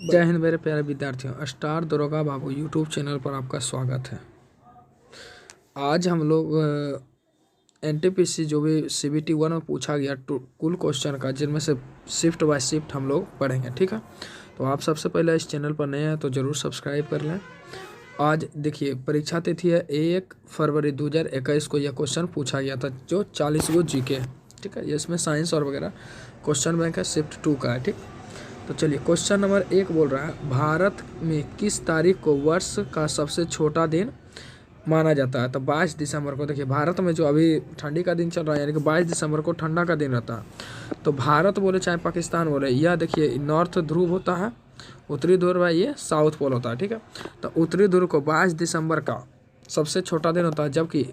जय हिंद मेरे प्यारे विद्यार्थियों, स्टार दरोगा बाबू यूट्यूब चैनल पर आपका स्वागत है। आज हम लोग एनटीपीसी जो भी सीबीटी 1 में पूछा गया कुल क्वेश्चन का, जिनमें से शिफ्ट बाय शिफ्ट हम लोग पढ़ेंगे। ठीक है, तो आप सबसे पहले इस चैनल पर नए हैं तो ज़रूर सब्सक्राइब कर लें। आज देखिए, परीक्षा तिथि है 1 फरवरी 2021 को यह क्वेश्चन पूछा गया था, जो 40 गो जीके है। ठीक है, ये इसमें साइंस और वगैरह क्वेश्चन बैंक है, शिफ्ट 2 का है। ठीक, तो चलिए क्वेश्चन नंबर 1 बोल रहा है, भारत में किस तारीख को वर्ष का सबसे छोटा दिन माना जाता है? तो 22 दिसंबर को। देखिए, भारत में जो अभी ठंडी का दिन चल रहा है, यानी कि 22 दिसंबर को ठंडा का दिन रहता है। तो भारत बोले चाहे पाकिस्तान बोले, यह देखिए नॉर्थ ध्रुव होता है, उत्तरी ध्रुव है, ये साउथ पोल होता है। ठीक है, तो उत्तरी ध्रुव को 22 दिसंबर का सबसे छोटा दिन होता है, जबकि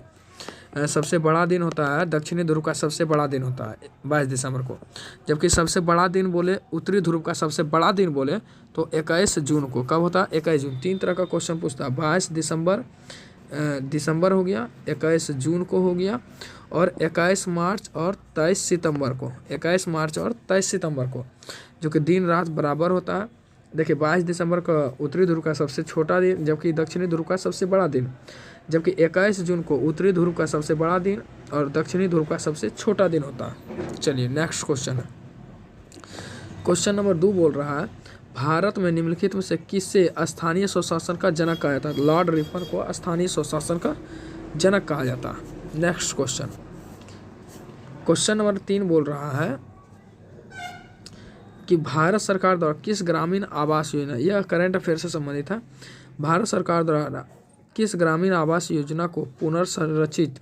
सबसे बड़ा दिन होता है दक्षिणी ध्रुव का सबसे बड़ा दिन होता है 22 दिसंबर को। जबकि सबसे बड़ा दिन बोले उत्तरी ध्रुव का सबसे बड़ा दिन बोले तो 21 जून को। कब होता है? 21 जून। 3 तरह का क्वेश्चन पूछता है, 22 दिसंबर हो गया, 21 जून को हो गया, और 21 मार्च और 23 सितंबर को। 21 मार्च और 23 सितंबर को, जो कि दिन रात बराबर होता है। देखिए, 22 दिसंबर का उत्तरी ध्रुव का सबसे छोटा दिन, जबकि दक्षिणी ध्रुव का सबसे बड़ा दिन। जबकि 21 जून को उत्तरी ध्रुव का सबसे बड़ा दिन और दक्षिणी ध्रुव का सबसे छोटा दिन होता है। चलिए नेक्स्ट क्वेश्चन है। क्वेश्चन नंबर 2 बोल रहा है, भारत में निम्नलिखित में से किससे स्थानीय स्वशासन का जनक कहा जाता है? लॉर्ड रिपन को स्थानीय स्वशासन का जनक कहा जाता है। नेक्स्ट क्वेश्चन, क्वेश्चन नंबर 3 बोल रहा है कि भारत सरकार द्वारा किस ग्रामीण आवास योजना, यह करंट अफेयर से संबंधित है, भारत सरकार द्वारा किस ग्रामीण आवास योजना को पुनर्संरचित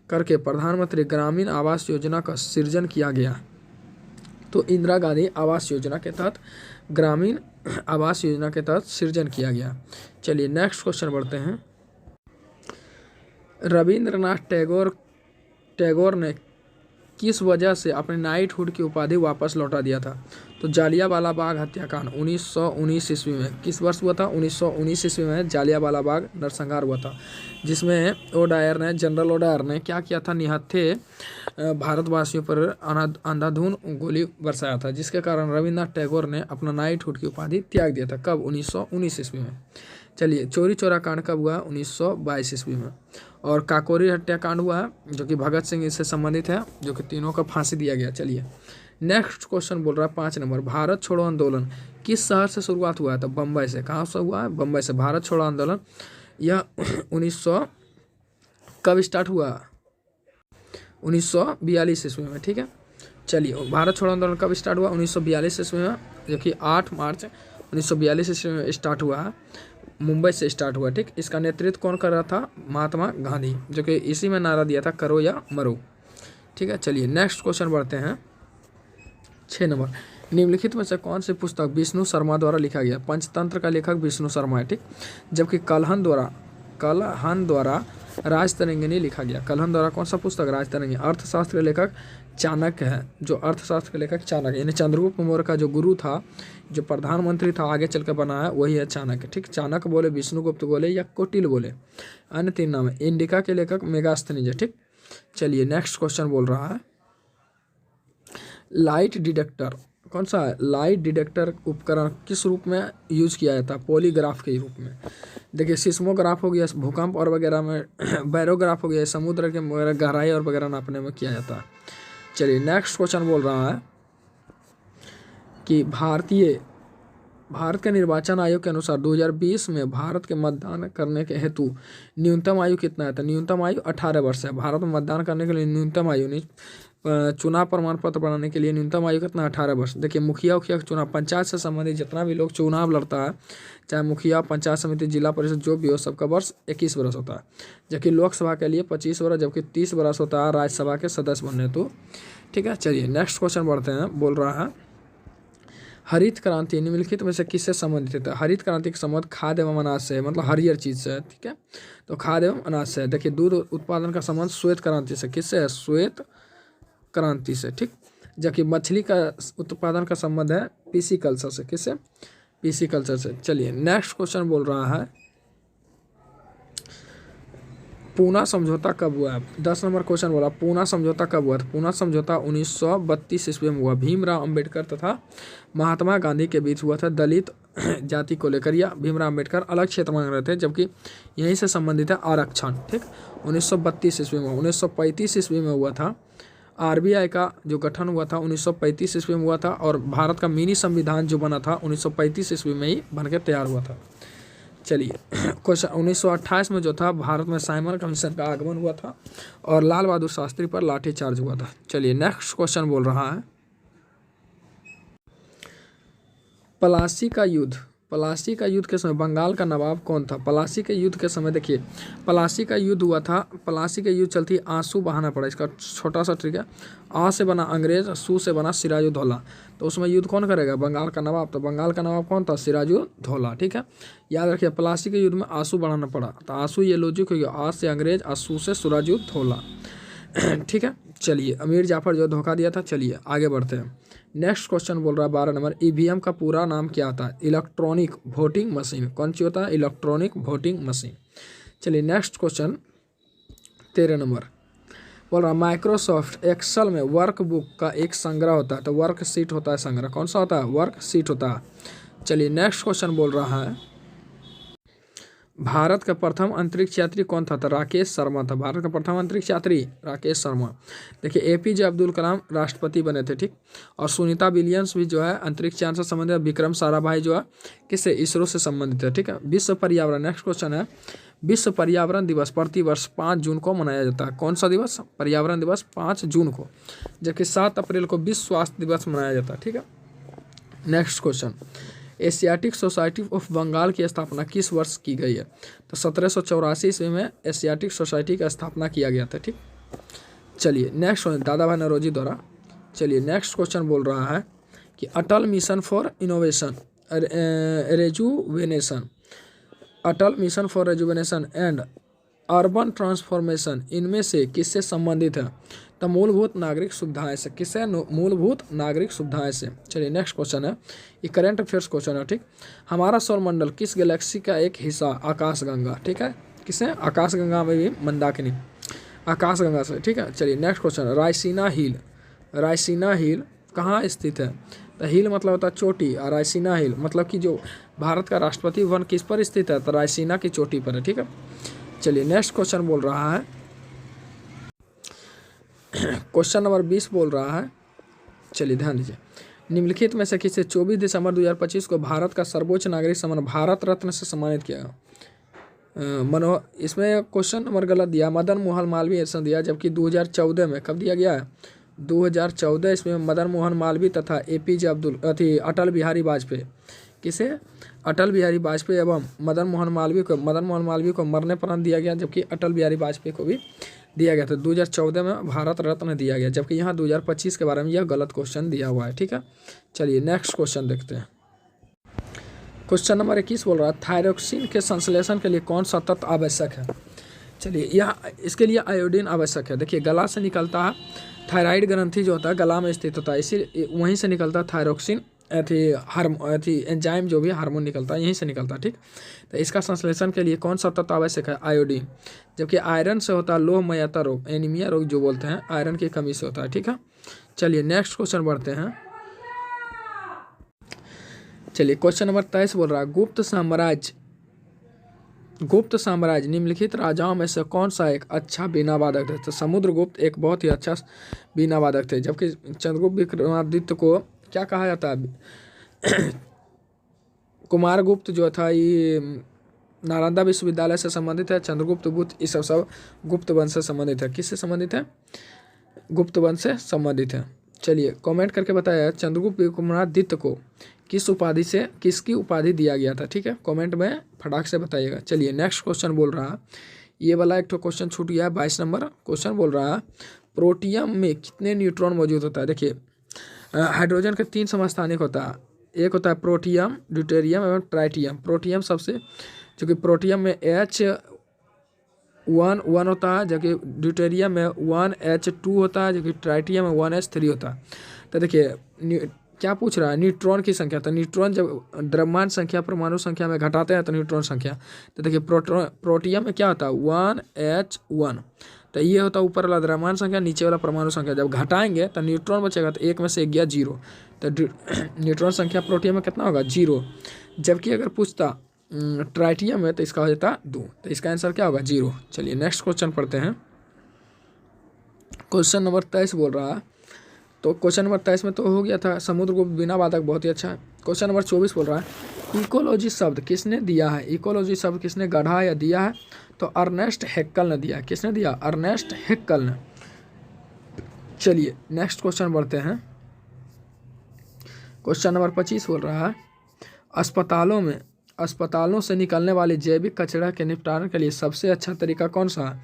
करके प्रधानमंत्री ग्रामीण आवास योजना का सृजन किया गया? तो इंदिरा गांधी आवास योजना के तहत ग्रामीण आवास योजना के तहत सृजन किया गया। चलिए नेक्स्ट क्वेश्चन बढ़ते हैं। रविंद्रनाथ टैगोर ने किस वजह से अपने नाइटहुड की उपाधि वापस लौटा दिया था? तो जालियांवाला बाग हत्याकांड 1919 ईस्वी में किस वर्ष हुआ था? 1919 ईस्वी में जालियांवाला बाग नरसंहार हुआ था, जिसमें जनरल ओडायर ने क्या किया था? निहत्थे भारतवासियों पर अंधाधुंध गोली बरसाया था, जिसके कारण रविन्द्रनाथ टैगोर ने अपना नाइटहुड की उपाधि त्याग दिया था। कब? 1919 ईस्वी में। चलिए, चोरी चोरा कांड कब हुआ? 1922 ईस्वी में। और काकोरी हत्याकांड हुआ है, जो कि भगत सिंह इससे संबंधित है, जो कि तीनों का फांसी दिया गया। चलिए नेक्स्ट क्वेश्चन बोल रहा है 5 नंबर, भारत छोड़ो आंदोलन किस शहर से शुरुआत हुआ है? तो बम्बई से। कहाँ से हुआ है? बम्बई से। भारत छोड़ो आंदोलन यह 1900 कब स्टार्ट हुआ? 1942 ईस्वी में। ठीक है, चलिए भारत छोड़ो आंदोलन कब स्टार्ट हुआ? 1942 ईस्वी में, जो कि 8 मार्च 1942 ईस्वी में स्टार्ट हुआ है, मुंबई से स्टार्ट हुआ। ठीक, इसका नेतृत्व कौन कर रहा था? महात्मा गांधी, जो कि इसी में नारा दिया था, करो या मरो। ठीक है, चलिए नेक्स्ट क्वेश्चन बढ़ते हैं। 6 नंबर, निम्नलिखित में से कौन सी पुस्तक विष्णु शर्मा द्वारा लिखा गया? पंचतंत्र का लेखक विष्णु शर्मा है। ठीक, जबकि कलहन द्वारा राजतरंगिणी लिखा गया। कलहन द्वारा कौन सा पुस्तक? राजतरंगिणी। अर्थशास्त्र के लेखक चाणक्य है, जो अर्थशास्त्र के लेखक चाणक्य, यानी चंद्रगुप्त मौर्य का जो गुरु था, जो प्रधानमंत्री था, आगे चल कर बना है, वही है चाणक्य। ठीक, चाणक्य बोले, विष्णुगुप्त बोले या कौटिल्य बोले, अन्य 3 नाम है। इंडिका के लेखक मेगास्थनीज है। ठीक, चलिए नेक्स्ट क्वेश्चन बोल रहा है, लाइट डिटेक्टर कौन सा है? लाइट डिटेक्टर उपकरण किस रूप में यूज किया जाता है? पॉलीग्राफ के रूप में। देखिए, सिस्मोग्राफ हो गया भूकंप और वगैरह में, बैरोग्राफ हो गया समुद्र के वगैरह गहराई और वगैरह नापने में किया जाता है। चलिए नेक्स्ट क्वेश्चन बोल रहा है कि भारत के निर्वाचन आयोग के अनुसार 2020 में भारत के मतदान करने के हेतु न्यूनतम आयु कितना है? तो न्यूनतम आयु 18 वर्ष है। भारत में मतदान करने के लिए न्यूनतम आयु नहीं, चुनाव प्रमाण पत्र बनाने के लिए न्यूनतम आयु कितना? 18 वर्ष। देखिए, मुखिया का चुनाव, पंचायत से संबंधित जितना भी लोग चुनाव लड़ता है, चाहे मुखिया, पंचायत समिति, जिला परिषद, जो भी हो, सबका वर्ष 21 वर्ष होता है। जबकि लोकसभा के लिए 25 वर्ष, जबकि 30 वर्ष होता है राज्यसभा के सदस्य बनने। तो ठीक है, चलिए नेक्स्ट क्वेश्चन बढ़ते हैं। बोल रहा है, हरित क्रांति निम्नलिखित में से किससे संबंधित है? हरित क्रांति का संबंध खाद्य एवं अनाज से है, मतलब हरियर चीज से है। ठीक है, तो खाद्य एवं अनाज से है। देखिए, दूध उत्पादन का संबंध श्वेत क्रांति से। किससे है? श्वेत क्रांति से। ठीक, जबकि मछली का उत्पादन का संबंध है पीसी कल्चर से। किससे? पीसी कल्चर से। चलिए नेक्स्ट क्वेश्चन बोल रहा है, पूना समझौता कब हुआ है? 10 नंबर क्वेश्चन बोला, पूना समझौता कब हुआ था? पूना समझौता 1932 ईस्वी में हुआ। भीमराव अंबेडकर तथा महात्मा गांधी के बीच हुआ था। दलित जाति को लेकर या भीमराव अम्बेडकर अलग क्षेत्र मांग रहे थे, जबकि यहीं से संबंधित है आरक्षण। ठीक, 1932 ईस्वी में, 1935 ईस्वी में हुआ था। आरबीआई का जो गठन हुआ था 1935 ईस्वी में हुआ था, और भारत का मिनी संविधान जो बना था 1935 ईस्वी में ही बनकर तैयार हुआ था। चलिए क्वेश्चन 1928 में जो था भारत में साइमन कमीशन का आगमन हुआ था और लाल बहादुर शास्त्री पर लाठीचार्ज हुआ था। चलिए नेक्स्ट क्वेश्चन बोल रहा है प्लासी का युद्ध। प्लासी का युद्ध के समय बंगाल का नवाब कौन था? प्लासी के युद्ध के समय देखिए, प्लासी का युद्ध हुआ था। प्लासी के युद्ध चलती आंसू बहाना पड़ा, इसका छोटा सा ट्रिक है। आ से बना अंग्रेज, सू से बना सिराजुद्दौला। तो उसमें युद्ध कौन करेगा? बंगाल का नवाब। तो बंगाल का नवाब कौन था? सिराजुद्दौला। ठीक है, याद रखिए प्लासी के युद्ध में आंसू बढ़ाना पड़ा। तो आंसू ये लॉजिक हो गया, आ से अंग्रेज और सू से सिराजुद्दौला। ठीक है, चलिए अमीर जाफर जो धोखा दिया था। चलिए आगे बढ़ते हैं। नेक्स्ट क्वेश्चन बोल रहा है 12 नंबर, ईवीएम का पूरा नाम क्या होता है? Electronic voting machine. कौन सी होता है? Electronic voting machine. चलिए नेक्स्ट क्वेश्चन 13 नंबर बोल रहा है माइक्रोसॉफ्ट एक्सेल में वर्कबुक का एक संग्रह होता है। तो वर्क शीट होता है संग्रह। कौन सा होता है? वर्क शीट होता है। चलिए नेक्स्ट क्वेश्चन बोल रहा है भारत का प्रथम अंतरिक्ष यात्री कौन था? तो राकेश शर्मा था। भारत का प्रथम अंतरिक्ष यात्री राकेश शर्मा। देखिए एपीजे अब्दुल कलाम राष्ट्रपति बने थे। ठीक, और सुनीता विलियम्स भी जो है अंतरिक्ष यान से संबंधित है। विक्रम साराभाई जो है किससे? इसरो से संबंधित है। ठीक है, विश्व पर्यावरण। नेक्स्ट क्वेश्चन है विश्व पर्यावरण दिवस प्रतिवर्ष 5 जून को मनाया जाता है। कौन सा दिवस? पर्यावरण दिवस 5 जून को, जबकि 7 अप्रैल को विश्व स्वास्थ्य दिवस मनाया जाता है। ठीक है, next question Asiatic Society of Bengal की स्थापना किस वर्ष की गई है? तो 1784 ईस्वी में एशियाटिक सोसाइटी का स्थापना किया गया था। ठीक, चलिए नेक्स्ट दादा भाई नौरोजी द्वारा। चलिए नेक्स्ट क्वेश्चन बोल रहा है कि Atal mission for innovation rejuvenation, Atal mission for rejuvenation and urban transformation इनमें से किससे संबंधित है? तो मूलभूत नागरिक सुविधाएं से। किससे? मूलभूत नागरिक सुविधाएं से। चलिए नेक्स्ट क्वेश्चन है, ये करंट अफेयर्स क्वेश्चन है। ठीक, हमारा सौरमंडल किस गैलेक्सी का एक हिस्सा? आकाशगंगा। ठीक है, किससे? आकाशगंगा में भी मंदाकिनी, आकाशगंगा से। ठीक है, चलिए नेक्स्ट क्वेश्चन रायसीना हिल। रायसीना हिल कहाँ स्थित है? तो हिल मतलब होता है चोटी, और रायसीना हिल मतलब कि जो भारत का राष्ट्रपति भवन किस पर स्थित है? तो रायसीना की चोटी पर है। ठीक है, चलिए नेक्स्ट क्वेश्चन बोल रहा है क्वेश्चन नंबर 20 बोल रहा है। चलिए ध्यान दीजिए, निम्नलिखित में से किसे 24 दिसंबर 2025 को भारत का सर्वोच्च नागरिक सम्मान भारत रत्न से सम्मानित किया गया? इसमें क्वेश्चन नंबर गलत दिया, मदन मोहन मालवीय ऐसा दिया, जबकि 2014 में कब दिया गया है? 2014 इसमें मदन मोहन मालवीय तथा एपीजे अटल बिहारी वाजपेयी। किसे? अटल बिहारी वाजपेयी एवं मदन मोहन मालवीय को मरणोपरांत दिया गया, जबकि अटल बिहारी वाजपेयी को भी दिया गया था। 2014 में भारत रत्न दिया गया, जबकि यहाँ 2025 के बारे में यह गलत क्वेश्चन दिया हुआ है। ठीक है, चलिए नेक्स्ट क्वेश्चन देखते हैं। क्वेश्चन नंबर 21 बोल रहा है थायरोक्सिन के संश्लेषण के लिए कौन सा तत्व आवश्यक है? चलिए यहाँ इसके लिए आयोडीन आवश्यक है। देखिए गला से निकलता है, थायराइड ग्रंथि जो होता है गला में स्थित होता है, इसी वहीं से निकलता है थायरोक्सिन एंजाइम जो भी हार्मोन निकलता है यहीं से निकलता है। ठीक, तो इसका संश्लेषण के लिए कौन सा तत्व आवश्यक है? आयोडीन। जबकि आयरन से होता है लोहमयता रोग, एनीमिया रोग जो बोलते हैं, आयरन की कमी से होता है। ठीक है, चलिए नेक्स्ट क्वेश्चन बढ़ते हैं। चलिए क्वेश्चन नंबर 23 बोल रहा है गुप्त साम्राज्य निम्नलिखित राजाओं में से कौन सा एक अच्छा बीना वादक थे? तो समुद्रगुप्त एक बहुत ही अच्छा बीना वादक थे, जबकि चंद्रगुप्त विक्रमादित्य को क्या कहा जाता है? कुमारगुप्त जो था ये नालंदा विश्वविद्यालय से संबंधित है। चंद्रगुप्त बुद्ध ये सब गुप्त वंश से संबंधित है। किससे संबंधित है? गुप्त वंश से संबंधित है। चलिए कमेंट करके बताया चंद्रगुप्त विक्रमादित्य को किसकी उपाधि दिया गया था? ठीक है, कमेंट में फटाक से बताइएगा। चलिए नेक्स्ट क्वेश्चन बोल रहा है, ये वाला एक तो क्वेश्चन छूट गया है। 22 नंबर क्वेश्चन बोल रहा है प्रोटियम में कितने न्यूट्रॉन मौजूद होता है? देखिए हाइड्रोजन के 3 समस्थानिक होता है, एक होता है प्रोटियम, ड्यूटेरियम एवं ट्राइटियम। प्रोटियम सबसे, क्योंकि प्रोटियम में H1 होता है, जबकि ड्यूटेरियम में 1H2 होता है, जबकि ट्राइटियम में 1H3 होता है। तो देखिए क्या पूछ रहा है, न्यूट्रॉन की संख्या। तो न्यूट्रॉन जब द्रव्यमान संख्या परमाणु संख्या में घटाते हैं तो न्यूट्रॉन संख्या। तो देखिए प्रोटियम में क्या होता है 1H1, तो ये होता है ऊपर वाला द्रव्यमान संख्या, नीचे वाला परमाणु संख्या। जब घटाएंगे तो न्यूट्रॉन बचेगा, तो एक में से गया 0, तो न्यूट्रॉन संख्या प्रोटियम में कितना होगा 0। जबकि अगर पूछता ट्राइटियम में तो इसका हो जाता 2, तो इसका आंसर क्या होगा 0। चलिए नेक्स्ट क्वेश्चन पढ़ते हैं। क्वेश्चन नंबर 23 बोल रहा है, तो क्वेश्चन नंबर 23 में तो हो गया था समुद्रगुप्त बिना बाधक, बहुत ही अच्छा है। क्वेश्चन नंबर 24 बोल रहा है इकोलॉजी शब्द किसने दिया है, इकोलॉजी शब्द किसने गढ़ा या दिया है, तो अर्नेस्ट हैक्कल ने दिया। किसने दिया, अर्नेस्ट हैक्कल ने। चलिए नेक्स्ट क्वेश्चन बढ़ते हैं। क्वेश्चन नंबर 25 बोल रहा है अस्पतालों से निकलने वाले जैविक कचरा के निपटान के लिए सबसे अच्छा तरीका कौन सा है।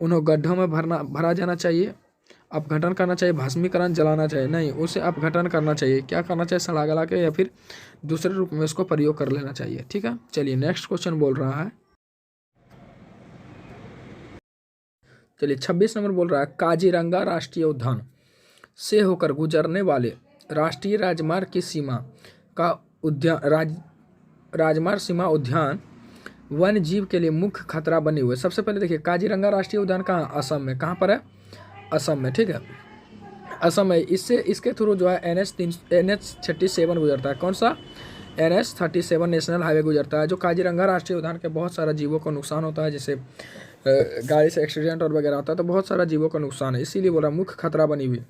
उन्हें गड्ढों में भरा जाना चाहिए, अपघटन करना चाहिए, भस्मीकरण, जलाना चाहिए। नहीं, उसे अपघटन करना चाहिए। क्या करना चाहिए, सड़ा गला के या फिर दूसरे रूप में उसको प्रयोग कर लेना चाहिए। ठीक है, चलिए नेक्स्ट क्वेश्चन बोल रहा है। चलिए 26 नंबर बोल रहा है काजीरंगा राष्ट्रीय उद्यान से होकर गुजरने वाले राष्ट्रीय राजमार्ग की सीमा का उद्यान राजमार्ग सीमा उद्यान वन जीव के लिए मुख्य खतरा बने हुए। सबसे पहले देखिए काजीरंगा राष्ट्रीय उद्यान कहाँ, असम में। कहाँ पर है, असम में। ठीक है, असम में। इसके थ्रू जो है NH37 गुजरता है। कौन सा, NH37 नेशनल हाईवे गुजरता है। जो काजीरंगा राष्ट्रीय उद्यान के बहुत सारा जीवों को नुकसान होता है, जैसे गाड़ी से एक्सीडेंट और वगैरह होता है, तो बहुत सारा जीवों का नुकसान है, इसीलिए बोला मुख्य खतरा बनी हुई।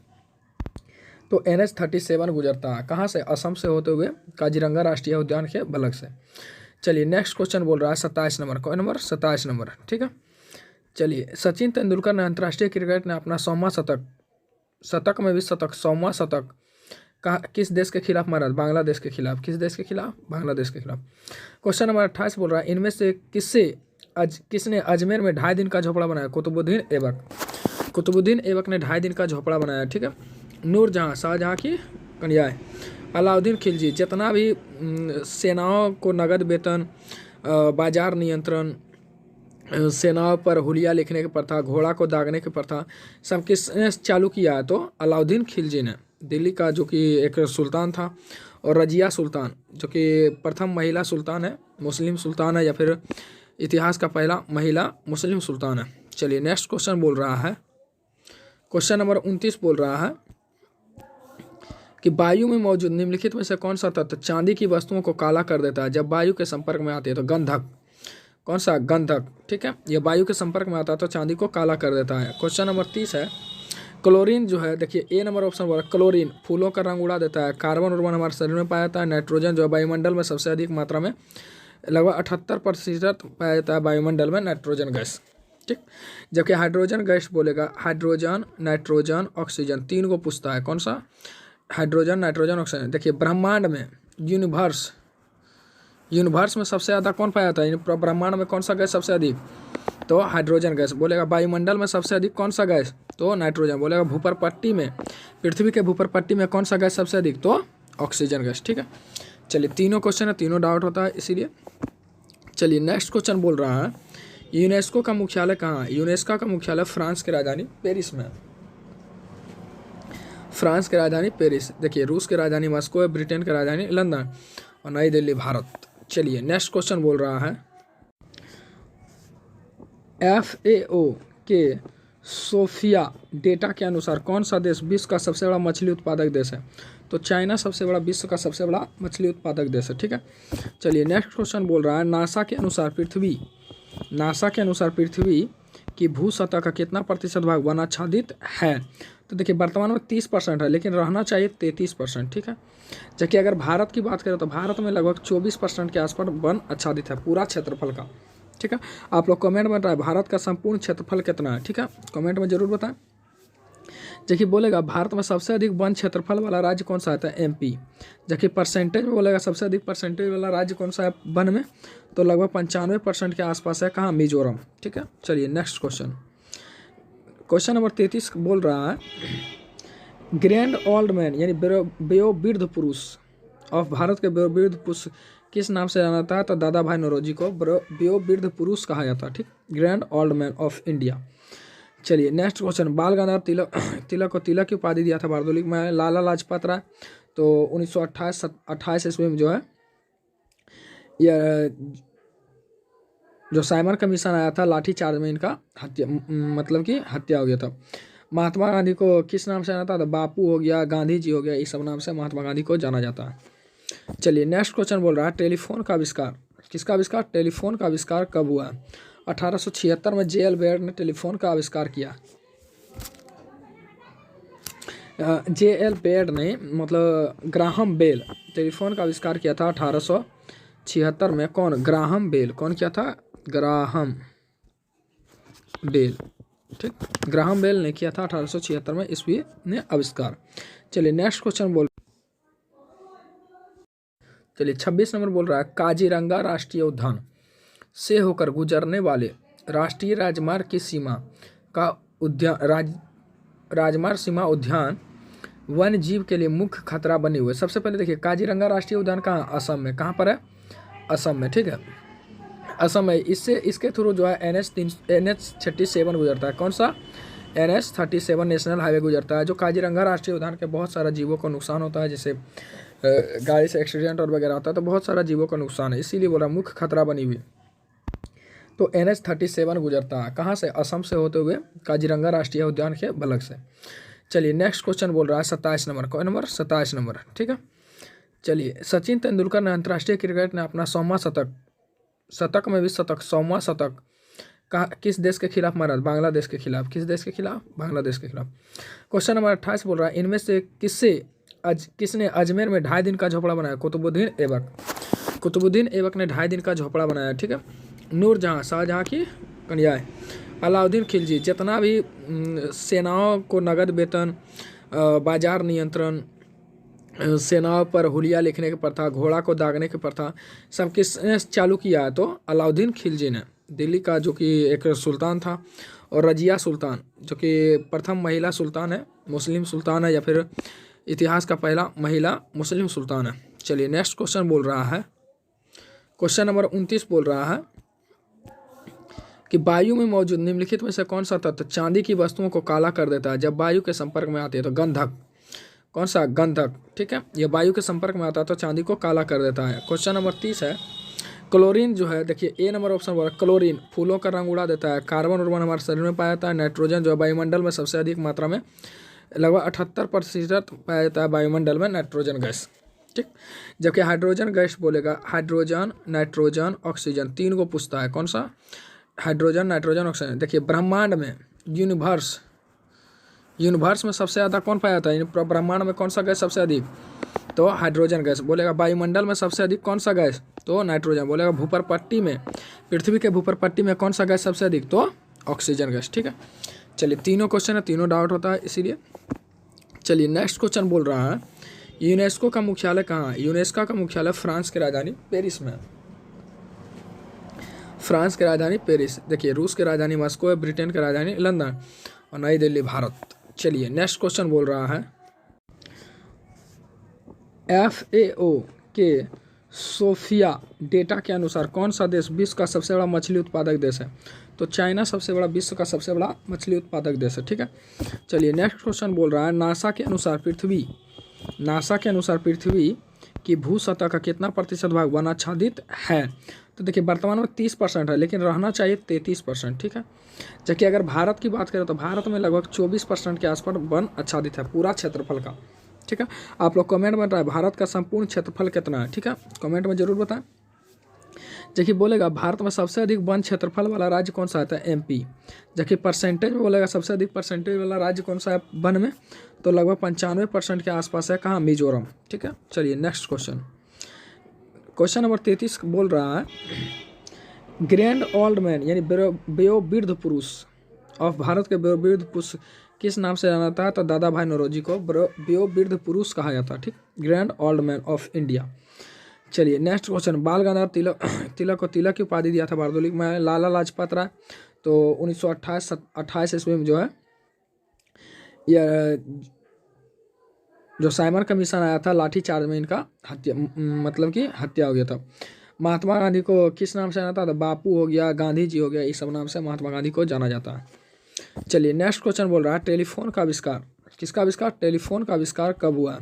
तो NH37 गुजरता है कहाँ से, असम से होते हुए काजीरंगा राष्ट्रीय उद्यान के बलग से। चलिए नेक्स्ट क्वेश्चन बोल रहा है 27 नंबर। कौन नंबर, 27 नंबर। ठीक है, चलिए सचिन तेंदुलकर ने अंतर्राष्ट्रीय क्रिकेट ने अपना 100वां शतक में भी 100वां शतक किस देश के खिलाफ मारा, बांग्लादेश के खिलाफ। किस देश के खिलाफ, बांग्लादेश के खिलाफ। क्वेश्चन नंबर 28 बोल रहा है इनमें से किसने अजमेर में 2.5 दिन का झोपड़ा बनाया। कुतुबुद्दीन ऐबक ने 2.5 दिन का झोपड़ा बनाया। ठीक है, नूरजहां शाहजहां की कन्या है। अलाउद्दीन खिलजी, जितना भी सेनाओं को नगद वेतन, बाजार नियंत्रण, सेनाओं पर हुलिया लिखने की प्रथा, घोड़ा को दागने की प्रथा, सब किसने चालू किया है, तो अलाउद्दीन खिलजी ने। दिल्ली का जो कि एक सुल्तान था, और रजिया सुल्तान जो कि प्रथम महिला सुल्तान है, मुस्लिम सुल्तान है, या फिर इतिहास का पहला महिला मुस्लिम सुल्तान है। चलिए नेक्स्ट क्वेश्चन बोल रहा है, क्वेश्चन नंबर 29 बोल रहा है कि वायु में मौजूद निम्नलिखित में से कौन सा तत्व चांदी की वस्तुओं को काला कर देता है जब वायु के संपर्क में आती है, तो गंधक। कौन सा, गंधक। ठीक है, ये वायु के संपर्क में आता है तो चांदी को काला कर देता है। क्वेश्चन नंबर 30 है क्लोरीन जो है, देखिए ए नंबर ऑप्शन बोला क्लोरीन फूलों का रंग उड़ा देता है। कार्बन उर्वरक हमारे शरीर में पाया जाता है। नाइट्रोजन जो है वायुमंडल में सबसे अधिक मात्रा में, लगभग 78% पाया जाता है वायुमंडल में नाइट्रोजन गैस। ठीक, जबकि हाइड्रोजन गैस बोलेगा हाइड्रोजन, नाइट्रोजन, ऑक्सीजन, 3 को पूछता है। कौन सा, हाइड्रोजन, नाइट्रोजन, ऑक्सीजन। देखिए ब्रह्मांड में यूनिवर्स में सबसे ज़्यादा कौन पाया जाता है, ब्रह्मांड में कौन सा गैस सबसे अधिक, तो हाइड्रोजन गैस बोलेगा। वायुमंडल में सबसे अधिक कौन सा गैस, तो नाइट्रोजन बोलेगा। भूपर पट्टी में, पृथ्वी के भूपर पट्टी में कौन सा गैस सबसे अधिक, तो ऑक्सीजन गैस। ठीक है, चलिए तीनों क्वेश्चन है, तीनों डाउट होता है इसीलिए। चलिए नेक्स्ट क्वेश्चन बोल रहा है यूनेस्को का मुख्यालय कहाँ है। यूनेस्को का मुख्यालय फ्रांस की राजधानी पेरिस में। फ्रांस की राजधानी पेरिस। देखिए रूस की राजधानी मॉस्को है, ब्रिटेन की राजधानी लंदन, और नई दिल्ली भारत। चलिए नेक्स्ट क्वेश्चन बोल रहा है FAO के सोफिया डेटा के अनुसार कौन सा देश विश्व का सबसे बड़ा मछली उत्पादक देश है, तो चाइना सबसे बड़ा, विश्व का सबसे बड़ा मछली उत्पादक देश है। ठीक है, चलिए नेक्स्ट क्वेश्चन बोल रहा है नासा के अनुसार पृथ्वी की भू सतह का कितना प्रतिशत भाग वन आच्छादित है, तो देखिए वर्तमान में 30% है, लेकिन रहना चाहिए 33%। ठीक है, जबकि अगर भारत की बात करें तो भारत में लगभग 24% के आसपास वन आच्छादित है पूरा क्षेत्रफल का। ठीक है, आप लोग कमेंट में बताएं भारत का संपूर्ण क्षेत्रफल कितना है। ठीक है, कमेंट में जरूर बताएं। जबकि बोलेगा भारत में सबसे अधिक वन क्षेत्रफल वाला राज्य कौन सा है, MP। जबकि परसेंटेज में बोलेगा सबसे अधिक परसेंटेज वाला राज्य कौन सा है वन में, तो लगभग 95% के आसपास है, कहाँ, मिजोरम। ठीक है, चलिए नेक्स्ट क्वेश्चन नंबर 33 बोल रहा है ग्रैंड ओल्ड मैन यानी वयोवृद्ध पुरुष ऑफ भारत के वयोवृद्ध पुरुष किस नाम से जाना जाता है, तो दादा भाई नौरोजी को वयोवृद्ध पुरुष कहा जाता है। ठीक, grand old man of India. चलिए नेक्स्ट क्वेश्चन, बाल गंगाधर तिलक को तिलक की उपाधि दिया था बारदोली में। लाला लाजपत राय तो 1928 ईस्वी में जो है यह जो साइमन कमीशन आया था, लाठी चार्ज में इनका हत्या मतलब कि हत्या हो गया था। महात्मा गांधी को किस नाम से जाना था? तो बापू हो गया, गांधी जी हो गया, इस सब नाम से महात्मा गांधी को जाना जाता है। चलिए नेक्स्ट क्वेश्चन बोल रहा है टेलीफोन का आविष्कार, किसका आविष्कार? टेलीफोन का आविष्कार कब हुआ? 1876 में जे एल बेयर ने टेलीफोन का आविष्कार किया। जे एल बेयर ने मतलब ग्राहम बेल टेलीफोन का आविष्कार किया था 1876 में। कौन? Graham Bell. कौन किया था? Graham Bell. ठीक, ग्राहम बेल ने किया था 1876 में ईस्वी ने आविष्कार। चलिए नेक्स्ट क्वेश्चन बोल, चलिए 26 नंबर बोल रहा है काजीरंगा राष्ट्रीय उद्यान से होकर गुजरने वाले राष्ट्रीय राजमार्ग की सीमा का उद्यान राजमार्ग सीमा उद्यान वन्य जीव के लिए मुख्य खतरा बनी हुई है। सबसे पहले देखिए काजीरंगा राष्ट्रीय उद्यान कहाँ? असम में। कहाँ पर है? असम में। ठीक है, असम में। इसके थ्रू जो है NH-37 गुजरता है। कौन सा? NH-37 नेशनल हाईवे गुजरता है, जो काजीरंगा राष्ट्रीय उद्यान के बहुत सारा जीवों को नुकसान होता है, जैसे गाड़ी से एक्सीडेंट और वगैरह होता है, तो बहुत सारा जीवों का नुकसान है, इसीलिए बोला मुख्य खतरा बनी हुई। तो NH-37 गुजरता है कहाँ से? असम से होते हुए काजीरंगा राष्ट्रीय उद्यान के भलक से। चलिए नेक्स्ट क्वेश्चन बोल रहा है 27 नंबर। कौन नंबर? 27 नंबर। ठीक है, चलिए सचिन तेंदुलकर ने अंतर्राष्ट्रीय क्रिकेट ने अपना 100वां शतक में भी शतक 100वां शतक किस देश के खिलाफ मारा? बांग्लादेश के खिलाफ। किस देश के खिलाफ? बांग्लादेश के खिलाफ। क्वेश्चन नंबर 28 बोल रहा है इनमें से किसने अजमेर में 2.5 दिन का झोपड़ा बनाया? कुतुबुद्दीन ऐबक। कुतुबुद्दीन ऐबक ने 2.5 दिन का झोपड़ा बनाया। ठीक है, नूरजहां शाहजहां की कन्याएं, अलाउद्दीन खिलजी, जितना भी सेनाओं को नगद वेतन, बाजार नियंत्रण, सेनाओं पर हुलिया लिखने की प्रथा, घोड़ा को दागने की प्रथा, सब किसने चालू किया है? तो अलाउद्दीन खिलजी ने, दिल्ली का जो कि एक सुल्तान था, और रजिया सुल्तान जो कि प्रथम महिला सुल्तान है, मुस्लिम सुल्तान है, या फिर इतिहास का पहला महिला मुस्लिम सुल्तान है। चलिए नेक्स्ट क्वेश्चन बोल रहा है, क्वेश्चन नंबर 29 बोल रहा है कि वायु में मौजूद निम्नलिखित में से कौन सा तत्व चांदी की वस्तुओं को काला कर देता है जब वायु के संपर्क में आती है? तो गंधक। कौन सा? गंधक। ठीक है, ये वायु के संपर्क में आता है तो चांदी को काला कर देता है। क्वेश्चन नंबर 30 है क्लोरीन जो है, देखिए ए नंबर ऑप्शन बोला क्लोरीन फूलों का रंग उड़ा देता है। कार्बन उर्वरक हमारे शरीर में पाया जाता है। नाइट्रोजन जो है वायुमंडल में सबसे अधिक मात्रा में, लगभग 78% पाया जाता है वायुमंडल में नाइट्रोजन गैस। ठीक, जबकि हाइड्रोजन गैस बोलेगा हाइड्रोजन, नाइट्रोजन, ऑक्सीजन, 3 को पूछता है। कौन सा? Hydrogen, nitrogen, oxygen. देखिए ब्रह्मांड में यूनिवर्स में सबसे ज़्यादा कौन पाया जाता है? ब्रह्मांड में कौन सा गैस सबसे अधिक? तो हाइड्रोजन गैस। बोलेगा वायुमंडल में सबसे अधिक कौन सा गैस? तो नाइट्रोजन। बोलेगा भूपर पट्टी में, पृथ्वी के भूपर पट्टी में कौन सा गैस सबसे अधिक? तो ऑक्सीजन गैस। ठीक है, चलिए तीनों क्वेश्चन है, तीनों डाउट होता है इसीलिए। चलिए नेक्स्ट क्वेश्चन बोल रहा है यूनेस्को का मुख्यालय कहाँ है? यूनेस्को का मुख्यालय फ्रांस की राजधानी पेरिस में है। फ्रांस की राजधानी पेरिस। देखिए रूस की राजधानी मॉस्को है, ब्रिटेन की राजधानी लंदन, और नई दिल्ली भारत। चलिए नेक्स्ट क्वेश्चन बोल रहा है FAO के सोफिया डेटा के अनुसार कौन सा देश विश्व का सबसे बड़ा मछली उत्पादक देश है? तो चाइना सबसे बड़ा, विश्व का सबसे बड़ा मछली उत्पादक देश है। ठीक है, चलिए नेक्स्ट क्वेश्चन बोल रहा है नासा के अनुसार पृथ्वी की भू सतह का कितना प्रतिशत भाग वनाच्छादित है? तो देखिए वर्तमान में 30% है, लेकिन रहना चाहिए 33%। ठीक है, जबकि अगर भारत की बात करें तो भारत में लगभग 24% के आसपास वन आच्छादित है पूरा क्षेत्रफल का। ठीक है, आप लोग कमेंट में बताएं भारत का संपूर्ण क्षेत्रफल कितना है? ठीक है, कमेंट में जरूर बताएं। जबकि बोलेगा भारत में सबसे अधिक वन क्षेत्रफल वाला राज्य कौन सा है? MP। जबकि परसेंटेज में बोलेगा सबसे अधिक परसेंटेज वाला राज्य कौन सा है वन में? तो लगभग 95% के आसपास है। कहाँ? मिजोरम। ठीक है, चलिए नेक्स्ट क्वेश्चन नंबर 33 बोल रहा है ग्रैंड ओल्ड मैन यानी वयोवृद्ध पुरुष ऑफ भारत के वयोवृद्ध पुरुष किस नाम से जाना था? तो दादा भाई नौरोजी को वयोवृद्ध पुरुष कहा जाता है। ठीक, grand old man of India. चलिए नेक्स्ट क्वेश्चन बाल गंगाधर तिलक को तिलक की उपाधि दिया था बारदोली में लाला लाजपत राय। तो 1928 ईस्वी में जो है यह जो साइमन कमीशन आया था, लाठी चार्ज में इनका हत्या मतलब कि हत्या हो गया था। महात्मा गांधी को किस नाम से जाना था? तो बापू हो गया, गांधी जी हो गया, इस सब नाम से महात्मा गांधी को जाना जाता है। चलिए नेक्स्ट क्वेश्चन बोल रहा है टेलीफोन का आविष्कार, किसका आविष्कार? टेलीफोन का आविष्कार कब हुआ?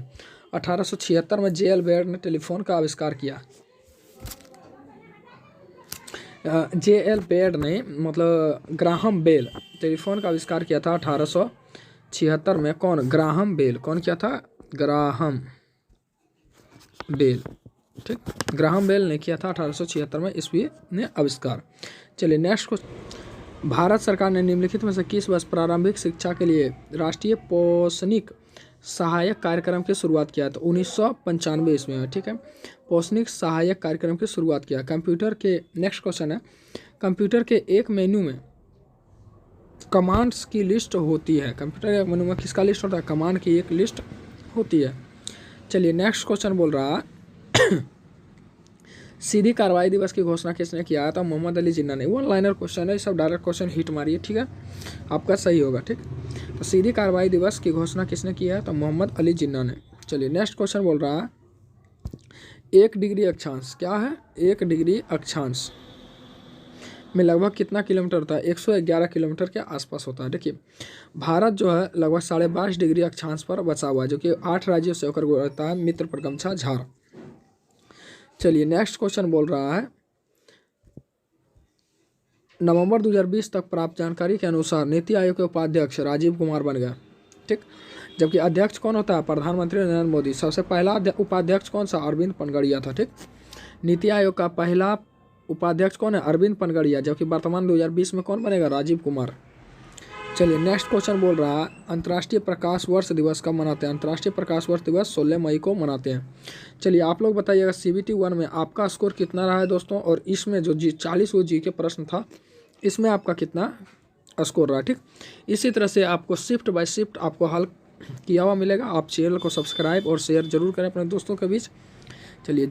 1876 में जे एल बेयर ने टेलीफोन का आविष्कार किया। जे एल बेयर ने मतलब ग्राहम बेल टेलीफोन का आविष्कार किया था 1876 में। कौन? Graham Bell. कौन किया था? Graham Bell. ठीक, ग्राहम बेल ने किया था 1876 में ईस्वी ने आविष्कार। चलिए नेक्स्ट क्वेश्चन। भारत सरकार ने निम्नलिखित में से किस वर्ष प्रारंभिक शिक्षा के लिए राष्ट्रीय पोषणिक सहायक कार्यक्रम की शुरुआत किया? तो 1995 ईस्वी में। ठीक है, पोषणिक सहायक कार्यक्रम की शुरुआत किया। कंप्यूटर के नेक्स्ट क्वेश्चन है, कंप्यूटर के एक मेन्यू में कमांड्स की लिस्ट होती है। कंप्यूटर के एक मेन्यू में किसका लिस्ट होता है? कमांड की एक लिस्ट होती है। चलिए नेक्स्ट क्वेश्चन बोल रहा है सीधी कार्रवाई दिवस की घोषणा किसने किया था? मोहम्मद अली जिन्ना ने। वन लाइनर क्वेश्चन है, सब डायरेक्ट क्वेश्चन हिट मारिए। ठीक है, आपका सही होगा। ठीक, तो सीधी कार्रवाई दिवस की घोषणा किसने किया है? तो मोहम्मद अली जिन्ना ने। चलिए नेक्स्ट क्वेश्चन बोल रहा है 1 डिग्री अक्षांश क्या है? 1 डिग्री अक्षांश में लगभग कितना किलोमीटर होता है? 111 किलोमीटर के आसपास होता है। देखिए भारत जो है लगभग 22.5 डिग्री अक्षांश पर बचा हुआ है, जो कि 8 राज्यों से होकर गुजरता है, मित्र परगमछा झार। चलिए नेक्स्ट क्वेश्चन बोल रहा है नवंबर 2020 तक प्राप्त जानकारी के अनुसार नीति आयोग के उपाध्यक्ष राजीव कुमार बन गए। ठीक, जबकि अध्यक्ष कौन होता है? प्रधानमंत्री नरेंद्र मोदी। सबसे पहला उपाध्यक्ष कौन सा? अरविंद पनगड़िया था। ठीक, नीति आयोग का पहला उपाध्यक्ष कौन है? अरविंद पनगड़िया। जबकि वर्तमान 2020 में कौन बनेगा? राजीव कुमार। चलिए नेक्स्ट क्वेश्चन बोल रहा है अंतर्राष्ट्रीय प्रकाश वर्ष दिवस कब मनाते हैं? अंतर्राष्ट्रीय प्रकाश वर्ष दिवस 16 मई को मनाते हैं। चलिए आप लोग बताइएगा CBT 1 में आपका स्कोर कितना रहा है दोस्तों, और इसमें जो 40 वो जी के प्रश्न था इसमें आपका कितना स्कोर रहा? ठीक, इसी तरह से आपको शिफ्ट बाय शिफ्ट आपको हल किया हुआ मिलेगा। आप चैनल को सब्सक्राइब और शेयर जरूर करें अपने दोस्तों के बीच। चलिए।